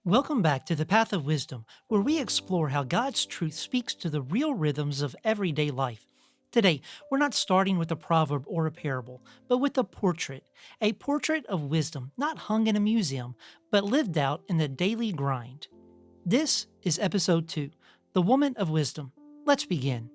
Welcome back to the Path of Wisdom, where we explore how God's truth speaks to the real rhythms of everyday life. Today, we're not starting with a proverb or a parable, but with a portrait of wisdom not hung in a museum, but lived out in the daily grind. This is episode 2, The Woman of Wisdom. Let's begin.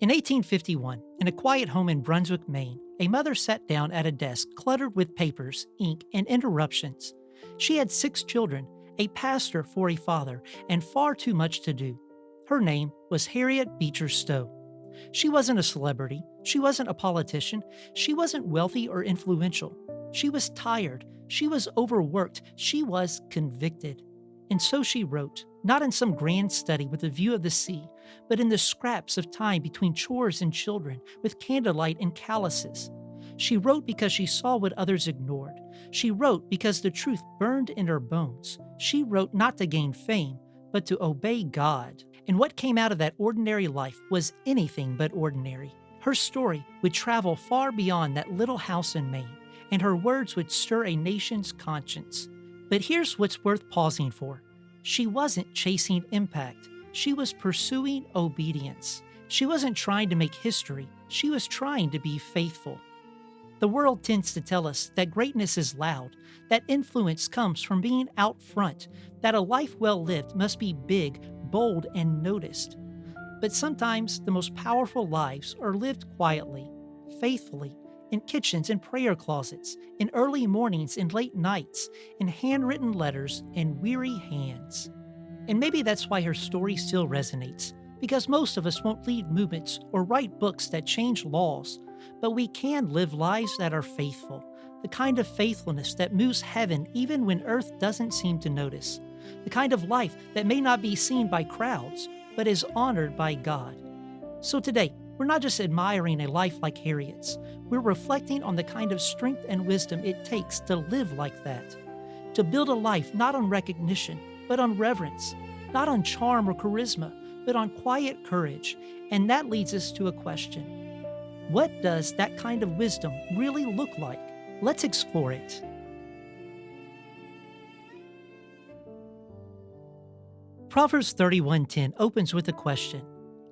In 1851, in a quiet home in Brunswick, Maine, a mother sat down at a desk cluttered with papers, ink, and interruptions. She had 6 children, a pastor for a father, and far too much to do. Her name was Harriet Beecher Stowe. She wasn't a celebrity, she wasn't a politician, she wasn't wealthy or influential. She was tired, she was overworked, she was convicted. And so she wrote, not in some grand study with a view of the sea, but in the scraps of time between chores and children, with candlelight and calluses. She wrote because she saw what others ignored. She wrote because the truth burned in her bones. She wrote not to gain fame, but to obey God. And what came out of that ordinary life was anything but ordinary. Her story would travel far beyond that little house in Maine, and her words would stir a nation's conscience. But here's what's worth pausing for. She wasn't chasing impact. She was pursuing obedience. She wasn't trying to make history. She was trying to be faithful. The world tends to tell us that greatness is loud, that influence comes from being out front, that a life well lived must be big, bold, and noticed. But sometimes the most powerful lives are lived quietly, faithfully, in kitchens and prayer closets, in early mornings and late nights, in handwritten letters and weary hands. And maybe that's why her story still resonates, because most of us won't lead movements or write books that change laws, but we can live lives that are faithful, the kind of faithfulness that moves heaven even when earth doesn't seem to notice, the kind of life that may not be seen by crowds, but is honored by God. So today, we're not just admiring a life like Harriet's, we're reflecting on the kind of strength and wisdom it takes to live like that. To build a life not on recognition, but on reverence, not on charm or charisma, but on quiet courage. And that leads us to a question. What does that kind of wisdom really look like? Let's explore it. Proverbs 31:10 opens with a question.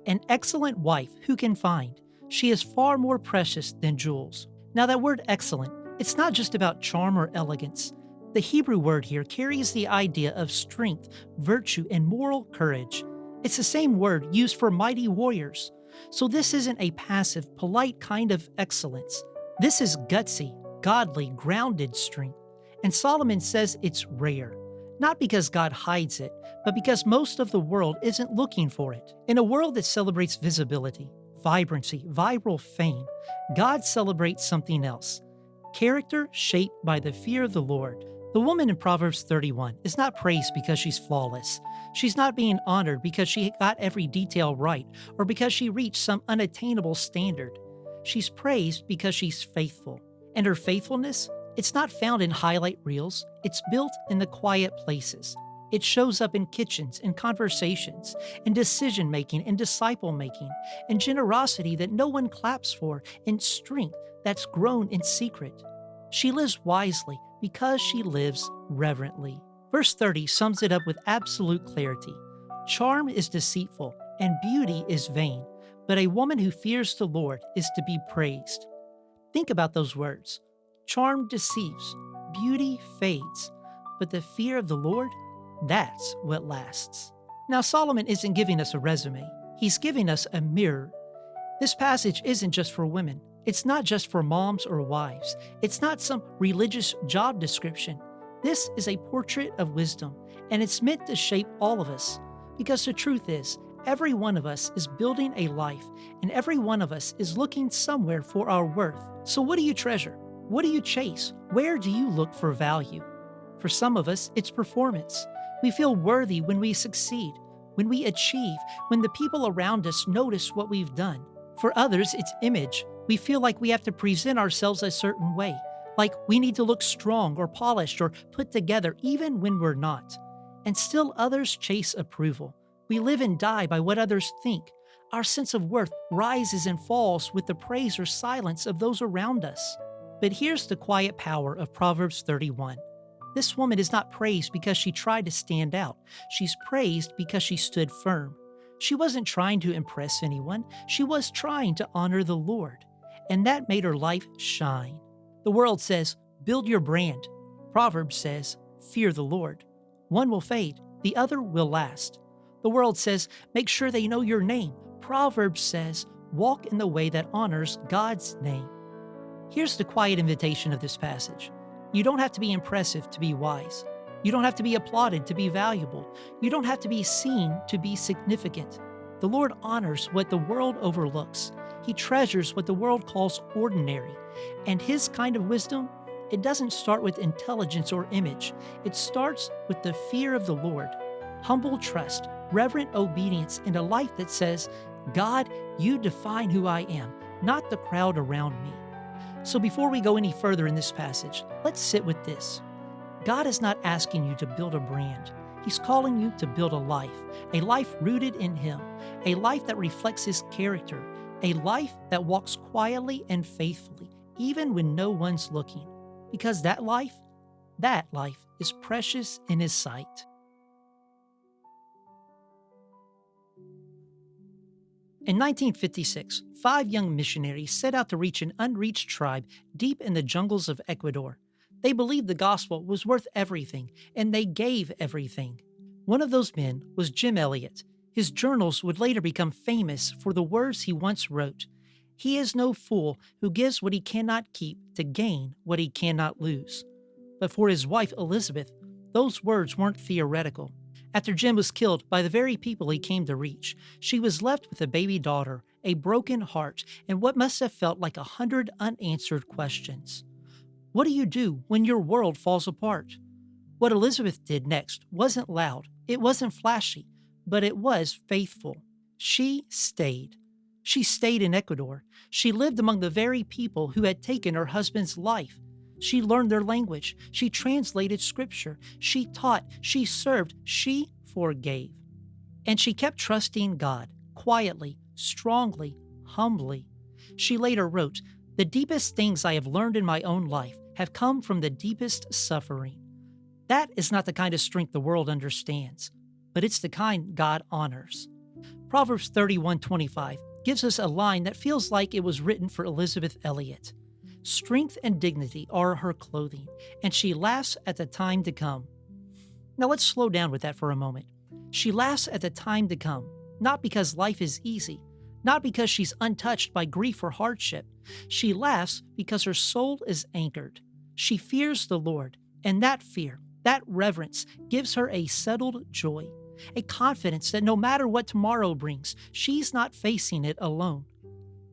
An excellent wife who can find? She is far more precious than jewels. Now that word excellent, it's not just about charm or elegance. The Hebrew word here carries the idea of strength, virtue, and moral courage. It's the same word used for mighty warriors. So this isn't a passive, polite kind of excellence. This is gutsy, godly, grounded strength. And Solomon says it's rare. Not because God hides it, but because most of the world isn't looking for it. In a world that celebrates visibility, vibrancy, viral fame, God celebrates something else. Character shaped by the fear of the Lord. The woman in Proverbs 31 is not praised because she's flawless. She's not being honored because she got every detail right or because she reached some unattainable standard. She's praised because she's faithful. And her faithfulness, it's not found in highlight reels, it's built in the quiet places. It shows up in kitchens, in conversations, in decision making, in disciple making, in generosity that no one claps for, in strength that's grown in secret. She lives wisely because she lives reverently. Verse 30 sums it up with absolute clarity. Charm is deceitful and beauty is vain, but a woman who fears the Lord is to be praised. Think about those words. Charm deceives, beauty fades, but the fear of the Lord, that's what lasts. Now, Solomon isn't giving us a resume. He's giving us a mirror. This passage isn't just for women. It's not just for moms or wives. It's not some religious job description. This is a portrait of wisdom, and it's meant to shape all of us. Because the truth is, every one of us is building a life, and every one of us is looking somewhere for our worth. So what do you treasure? What do you chase? Where do you look for value? For some of us, it's performance. We feel worthy when we succeed, when we achieve, when the people around us notice what we've done. For others, it's image. We feel like we have to present ourselves a certain way, like we need to look strong or polished or put together even when we're not. And still others chase approval. We live and die by what others think. Our sense of worth rises and falls with the praise or silence of those around us. But here's the quiet power of Proverbs 31. This woman is not praised because she tried to stand out. She's praised because she stood firm. She wasn't trying to impress anyone. She was trying to honor the Lord. And that made her life shine. The world says, build your brand. Proverbs says, fear the Lord. One will fade, the other will last. The world says, make sure they know your name. Proverbs says, walk in the way that honors God's name. Here's the quiet invitation of this passage. You don't have to be impressive to be wise. You don't have to be applauded to be valuable. You don't have to be seen to be significant. The Lord honors what the world overlooks. He treasures what the world calls ordinary. And His kind of wisdom, it doesn't start with intelligence or image. It starts with the fear of the Lord, humble trust, reverent obedience, and a life that says, God, you define who I am, not the crowd around me. So before we go any further in this passage, let's sit with this. God is not asking you to build a brand. He's calling you to build a life rooted in Him, a life that reflects His character, a life that walks quietly and faithfully, even when no one's looking. Because that life is precious in His sight. In 1956, 5 young missionaries set out to reach an unreached tribe deep in the jungles of Ecuador. They believed the gospel was worth everything, and they gave everything. One of those men was Jim Elliot. His journals would later become famous for the words he once wrote. He is no fool who gives what he cannot keep to gain what he cannot lose. But for his wife Elisabeth, those words weren't theoretical. After Jim was killed by the very people he came to reach, she was left with a baby daughter, a broken heart, and what must have felt like 100 unanswered questions. What do you do when your world falls apart? What Elisabeth did next wasn't loud, it wasn't flashy, but it was faithful. She stayed. She stayed in Ecuador. She lived among the very people who had taken her husband's life. She learned their language. She translated scripture. She taught. She served. She forgave. And she kept trusting God, quietly, strongly, humbly. She later wrote, "The deepest things I have learned in my own life have come from the deepest suffering." That is not the kind of strength the world understands, but it's the kind God honors. Proverbs 31:25 gives us a line that feels like it was written for Elisabeth Elliot. Strength and dignity are her clothing, and she laughs at the time to come. Now let's slow down with that for a moment. She laughs at the time to come, not because life is easy, not because she's untouched by grief or hardship. She laughs because her soul is anchored. She fears the Lord, and that fear, that reverence, gives her a settled joy, a confidence that no matter what tomorrow brings, she's not facing it alone.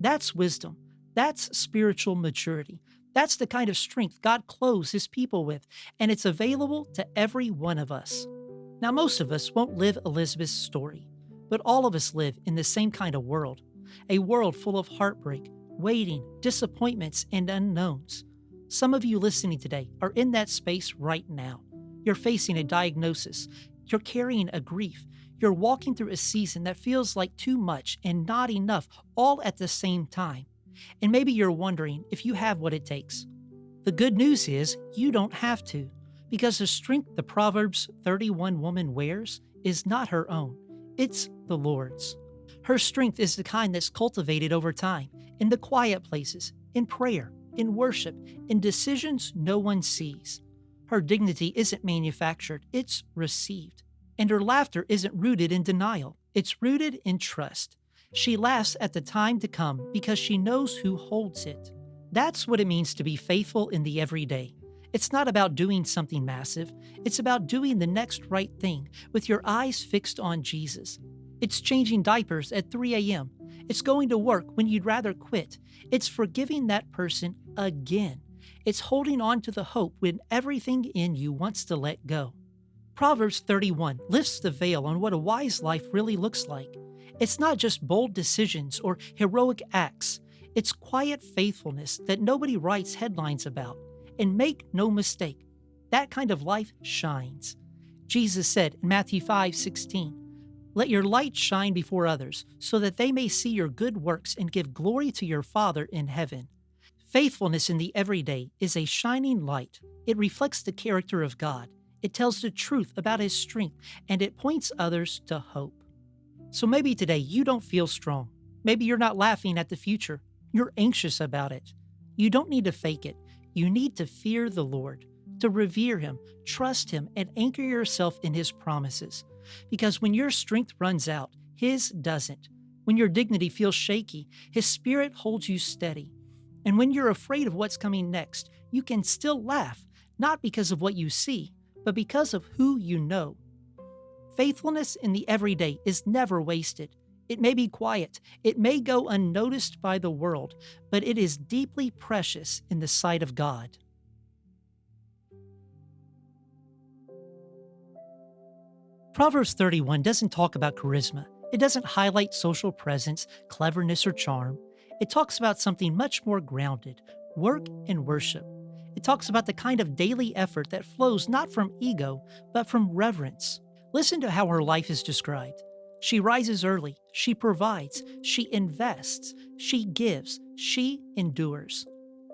That's wisdom. That's spiritual maturity. That's the kind of strength God clothes His people with, and it's available to every one of us. Now, most of us won't live Elisabeth's story, but all of us live in the same kind of world, a world full of heartbreak, waiting, disappointments, and unknowns. Some of you listening today are in that space right now. You're facing a diagnosis. You're carrying a grief. You're walking through a season that feels like too much and not enough, all at the same time. And maybe you're wondering if you have what it takes. The good news is you don't have to, because the strength the Proverbs 31 woman wears is not her own. It's the Lord's. Her strength is the kind that's cultivated over time, in the quiet places, in prayer, in worship, in decisions no one sees. Her dignity isn't manufactured, it's received. And her laughter isn't rooted in denial, it's rooted in trust. She laughs at the time to come because she knows who holds it. That's what it means to be faithful in the everyday. It's not about doing something massive. It's about doing the next right thing with your eyes fixed on Jesus. It's changing diapers at 3 a.m. It's going to work when you'd rather quit. It's forgiving that person again. It's holding on to the hope when everything in you wants to let go. Proverbs 31 lifts the veil on what a wise life really looks like. It's not just bold decisions or heroic acts. It's quiet faithfulness that nobody writes headlines about. And make no mistake, that kind of life shines. Jesus said in Matthew 5:16, "Let your light shine before others, so that they may see your good works and give glory to your Father in heaven." Faithfulness in the everyday is a shining light. It reflects the character of God. It tells the truth about His strength, and it points others to hope. So maybe today you don't feel strong. Maybe you're not laughing at the future. You're anxious about it. You don't need to fake it. You need to fear the Lord, to revere Him, trust Him, and anchor yourself in His promises. Because when your strength runs out, His doesn't. When your dignity feels shaky, His Spirit holds you steady. And when you're afraid of what's coming next, you can still laugh, not because of what you see, but because of who you know. Faithfulness in the everyday is never wasted. It may be quiet, it may go unnoticed by the world, but it is deeply precious in the sight of God. Proverbs 31 doesn't talk about charisma. It doesn't highlight social presence, cleverness, or charm. It talks about something much more grounded: work and worship. It talks about the kind of daily effort that flows not from ego, but from reverence. Listen to how her life is described. She rises early, she provides, she invests, she gives, she endures.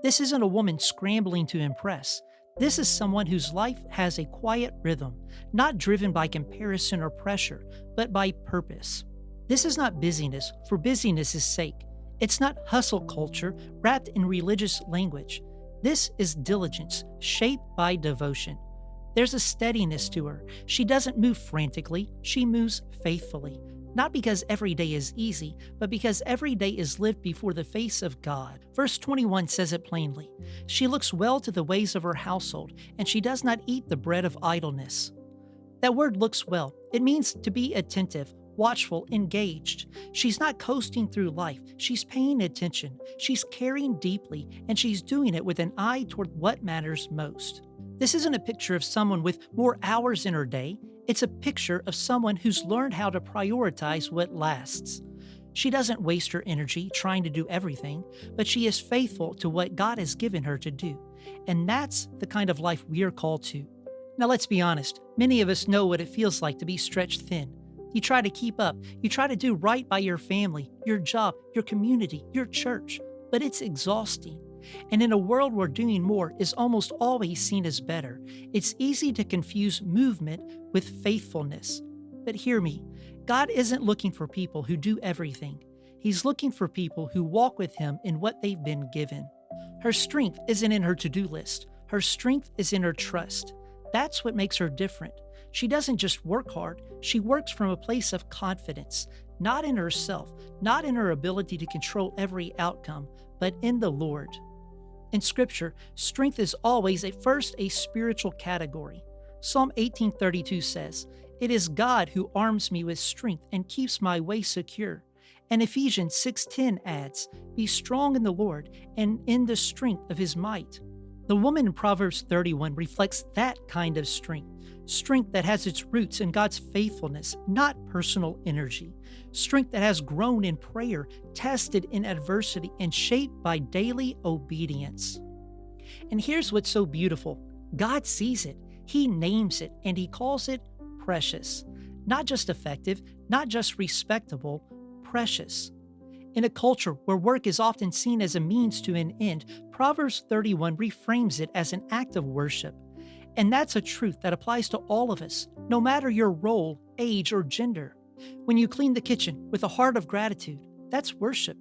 This isn't a woman scrambling to impress. This is someone whose life has a quiet rhythm, not driven by comparison or pressure, but by purpose. This is not busyness for busyness' sake. It's not hustle culture wrapped in religious language. This is diligence, shaped by devotion. There's a steadiness to her. She doesn't move frantically, she moves faithfully. Not because every day is easy, but because every day is lived before the face of God. Verse 21 says it plainly. She looks well to the ways of her household, and she does not eat the bread of idleness. That word looks well. It means to be attentive, watchful, engaged. She's not coasting through life. She's paying attention. She's caring deeply, and she's doing it with an eye toward what matters most. This isn't a picture of someone with more hours in her day. It's a picture of someone who's learned how to prioritize what lasts. She doesn't waste her energy trying to do everything, but she is faithful to what God has given her to do. And that's the kind of life we are called to. Now let's be honest, many of us know what it feels like to be stretched thin. You try to keep up, you try to do right by your family, your job, your community, your church, but it's exhausting. And in a world where doing more is almost always seen as better, it's easy to confuse movement with faithfulness. But hear me, God isn't looking for people who do everything. He's looking for people who walk with Him in what they've been given. Her strength isn't in her to-do list. Her strength is in her trust. That's what makes her different. She doesn't just work hard, she works from a place of confidence, not in herself, not in her ability to control every outcome, but in the Lord. In Scripture, strength is always at first a spiritual category. Psalm 18:32 says, "It is God who arms me with strength and keeps my way secure." And Ephesians 6:10 adds, "Be strong in the Lord and in the strength of His might." The woman in Proverbs 31 reflects that kind of strength that has its roots in God's faithfulness, not personal energy, strength that has grown in prayer, tested in adversity, and shaped by daily obedience. And here's what's so beautiful. God sees it, He names it, and He calls it precious. Not just effective, not just respectable, precious. In a culture where work is often seen as a means to an end, Proverbs 31 reframes it as an act of worship. And that's a truth that applies to all of us, no matter your role, age, or gender. When you clean the kitchen with a heart of gratitude, that's worship.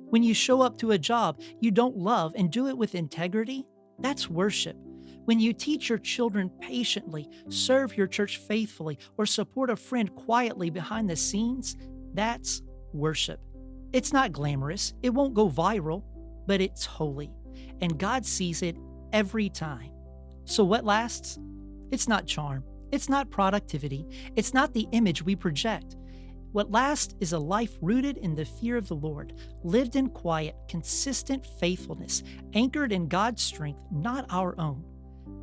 When you show up to a job you don't love and do it with integrity, that's worship. When you teach your children patiently, serve your church faithfully, or support a friend quietly behind the scenes, that's worship. It's not glamorous, it won't go viral, but it's holy. And God sees it every time. So what lasts? It's not charm, it's not productivity, it's not the image we project. What lasts is a life rooted in the fear of the Lord, lived in quiet, consistent faithfulness, anchored in God's strength, not our own.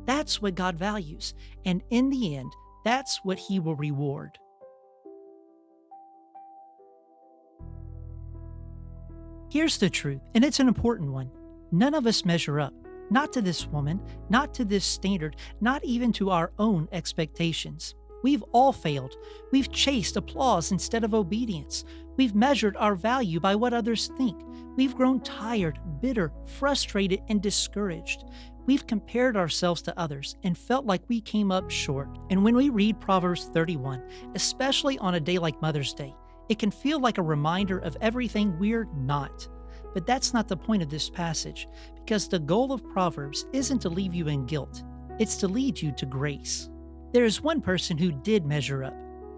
That's what God values, and in the end, that's what He will reward. Here's the truth, and it's an important one. None of us measure up. Not to this woman, not to this standard, not even to our own expectations. We've all failed. We've chased applause instead of obedience. We've measured our value by what others think. We've grown tired, bitter, frustrated, and discouraged. We've compared ourselves to others and felt like we came up short. And when we read Proverbs 31, especially on a day like Mother's Day, it can feel like a reminder of everything we're not. But that's not the point of this passage, because the goal of Proverbs isn't to leave you in guilt. It's to lead you to grace. There is one person who did measure up.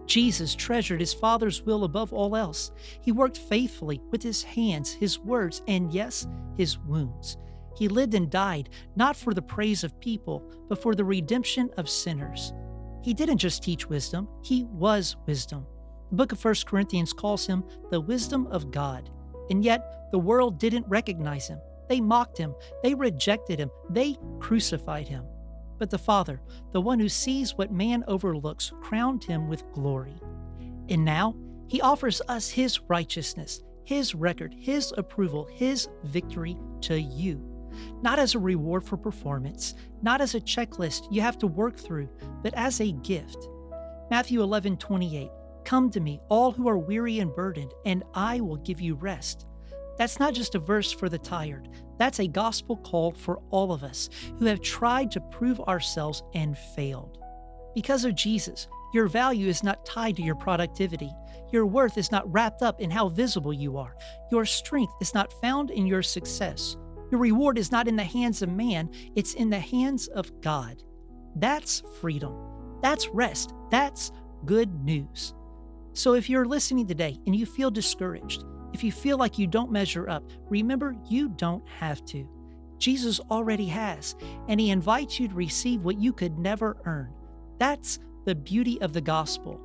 Jesus treasured his Father's will above all else. He worked faithfully with his hands, his words, and yes, his wounds. He lived and died not for the praise of people, but for the redemption of sinners. He didn't just teach wisdom, he was wisdom. The book of 1 Corinthians calls him the wisdom of God. And yet, the world didn't recognize him. They mocked him. They rejected him. They crucified him. But the Father, the one who sees what man overlooks, crowned him with glory. And now, he offers us his righteousness, his record, his approval, his victory to you. Not as a reward for performance, not as a checklist you have to work through, but as a gift. Matthew 11:28, "Come to me, all who are weary and burdened, and I will give you rest." That's not just a verse for the tired. That's a gospel call for all of us who have tried to prove ourselves and failed. Because of Jesus, your value is not tied to your productivity. Your worth is not wrapped up in how visible you are. Your strength is not found in your success. Your reward is not in the hands of man, it's in the hands of God. That's freedom. That's rest. That's good news. So if you're listening today and you feel discouraged, if you feel like you don't measure up, remember you don't have to. Jesus already has, and he invites you to receive what you could never earn. That's the beauty of the gospel.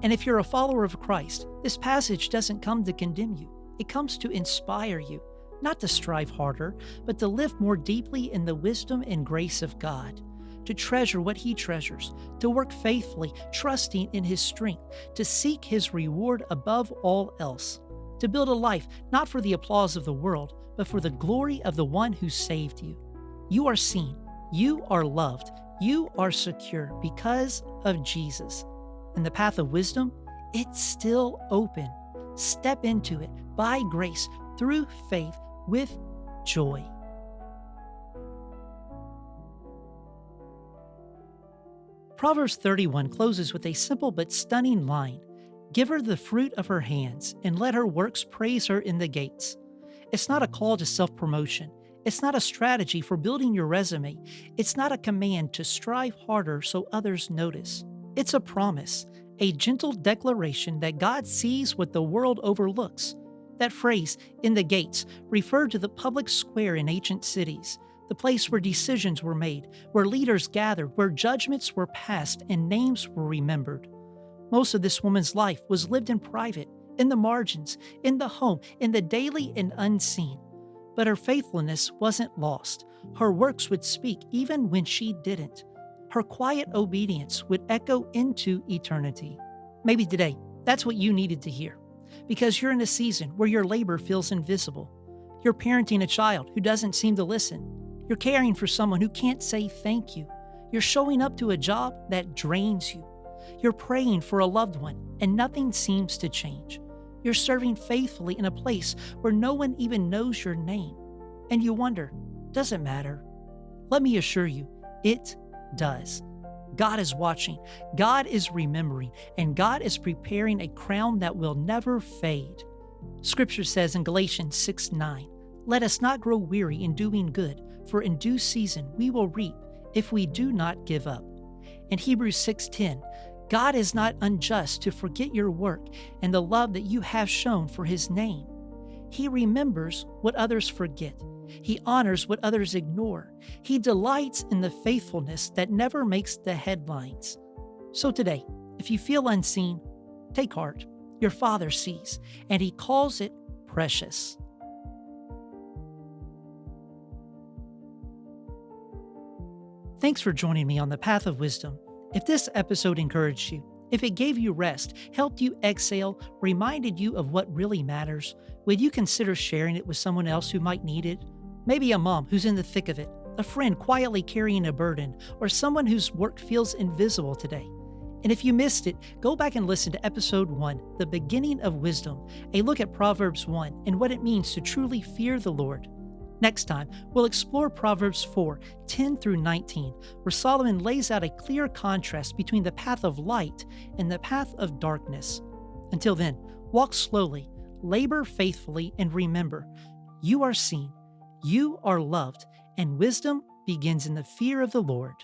And if you're a follower of Christ, this passage doesn't come to condemn you. It comes to inspire you, not to strive harder, but to live more deeply in the wisdom and grace of God, to treasure what he treasures, to work faithfully, trusting in his strength, to seek his reward above all else, to build a life not for the applause of the world, but for the glory of the one who saved you. You are seen, you are loved, you are secure because of Jesus. And the path of wisdom, it's still open. Step into it by grace, through faith, with joy. Proverbs 31 closes with a simple but stunning line. Give her the fruit of her hands, and let her works praise her in the gates. It's not a call to self-promotion. It's not a strategy for building your resume. It's not a command to strive harder so others notice. It's a promise, a gentle declaration that God sees what the world overlooks. That phrase, in the gates, referred to the public square in ancient cities, the place where decisions were made, where leaders gathered, where judgments were passed, and names were remembered. Most of this woman's life was lived in private, in the margins, in the home, in the daily and unseen. But her faithfulness wasn't lost. Her works would speak even when she didn't. Her quiet obedience would echo into eternity. Maybe today, that's what you needed to hear. Because you're in a season where your labor feels invisible. You're parenting a child who doesn't seem to listen. You're caring for someone who can't say thank you. You're showing up to a job that drains you. You're praying for a loved one, and nothing seems to change. You're serving faithfully in a place where no one even knows your name. And you wonder, does it matter? Let me assure you, it does. God is watching, God is remembering, and God is preparing a crown that will never fade. Scripture says in Galatians 6:9, "Let us not grow weary in doing good, for in due season we will reap if we do not give up." In Hebrews 6:10, God is not unjust to forget your work and the love that you have shown for his name. He remembers what others forget. He honors what others ignore. He delights in the faithfulness that never makes the headlines. So today, if you feel unseen, take heart. Your Father sees, and he calls it precious. Thanks for joining me on the Path of Wisdom. If this episode encouraged you, if it gave you rest, helped you exhale, reminded you of what really matters, would you consider sharing it with someone else who might need it? Maybe a mom who's in the thick of it, a friend quietly carrying a burden, or someone whose work feels invisible today. And if you missed it, go back and listen to episode 1, The Beginning of Wisdom, a look at Proverbs 1 and what it means to truly fear the Lord. Next time, we'll explore Proverbs 4, 10 through 19, where Solomon lays out a clear contrast between the path of light and the path of darkness. Until then, walk slowly, labor faithfully, and remember, you are seen, you are loved, and wisdom begins in the fear of the Lord.